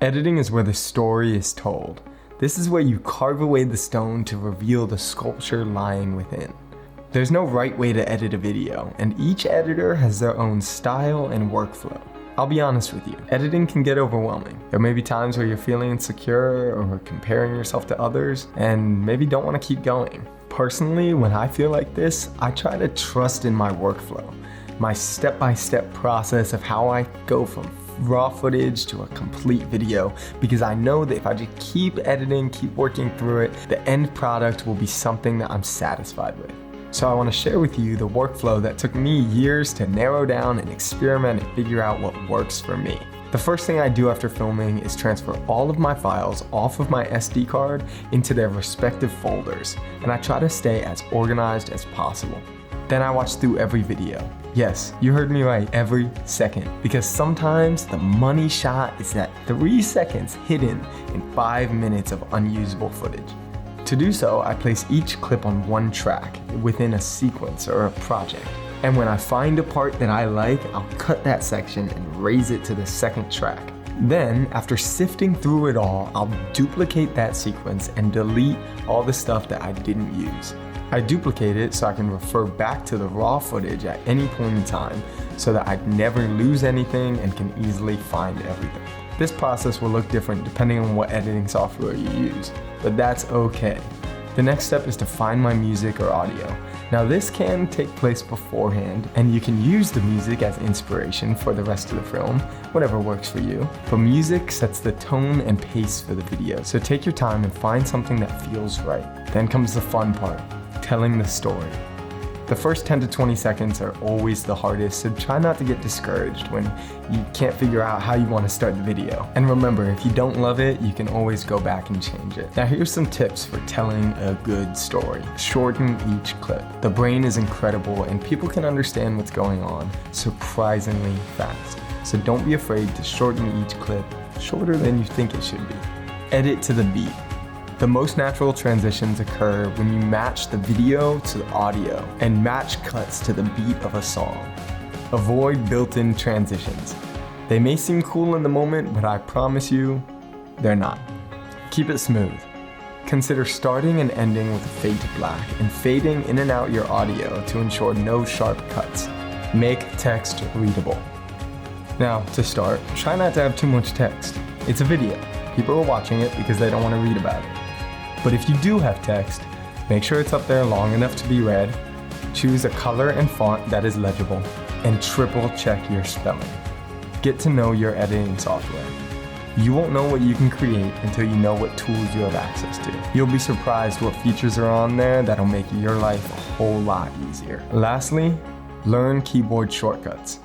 Editing is where the story is told. This is where you carve away the stone to reveal the sculpture lying within. There's no right way to edit a video, and each editor has their own style and workflow. I'll be honest with you, editing can get overwhelming. There may be times where you're feeling insecure or comparing yourself to others, and maybe don't want to keep going. Personally, when I feel like this, I try to trust in my workflow, my step-by-step process of how I go from raw footage to a complete video, because I know that if I just keep editing, keep working through it, the end product will be something that I'm satisfied with. So I want to share with you the workflow that took me years to narrow down and experiment and figure out what works for me. The first thing I do after filming is transfer all of my files off of my SD card into their respective folders, and I try to stay as organized as possible. Then I watch through every video. Yes, you heard me right, every second. Because sometimes the money shot is that 3 seconds hidden in 5 minutes of unusable footage. To do so, I place each clip on one track within a sequence or a project. And when I find a part that I like, I'll cut that section and raise it to the second track. Then, after sifting through it all, I'll duplicate that sequence and delete all the stuff that I didn't use. I duplicate it so I can refer back to the raw footage at any point in time so that I'd never lose anything and can easily find everything. This process will look different depending on what editing software you use, but that's okay. The next step is to find my music or audio. Now this can take place beforehand, and you can use the music as inspiration for the rest of the film, whatever works for you. But music sets the tone and pace for the video, so take your time and find something that feels right. Then comes the fun part, telling the story. The first 10 to 20 seconds are always the hardest, so try not to get discouraged when you can't figure out how you want to start the video. And remember, if you don't love it, you can always go back and change it. Now here's some tips for telling a good story. Shorten each clip. The brain is incredible and people can understand what's going on surprisingly fast. So don't be afraid to shorten each clip, shorter than you think it should be. Edit to the beat. The most natural transitions occur when you match the video to the audio and match cuts to the beat of a song. Avoid built-in transitions. They may seem cool in the moment, but I promise you, they're not. Keep it smooth. Consider starting and ending with a fade to black and fading in and out your audio to ensure no sharp cuts. Make text readable. Now, to start, try not to have too much text. It's a video. People are watching it because they don't want to read about it. But if you do have text, make sure it's up there long enough to be read, choose a color and font that is legible, and triple check your spelling. Get to know your editing software. You won't know what you can create until you know what tools you have access to. You'll be surprised what features are on there that'll make your life a whole lot easier. Lastly, learn keyboard shortcuts.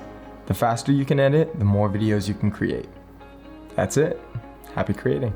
The faster you can edit, the more videos you can create. That's it. Happy creating.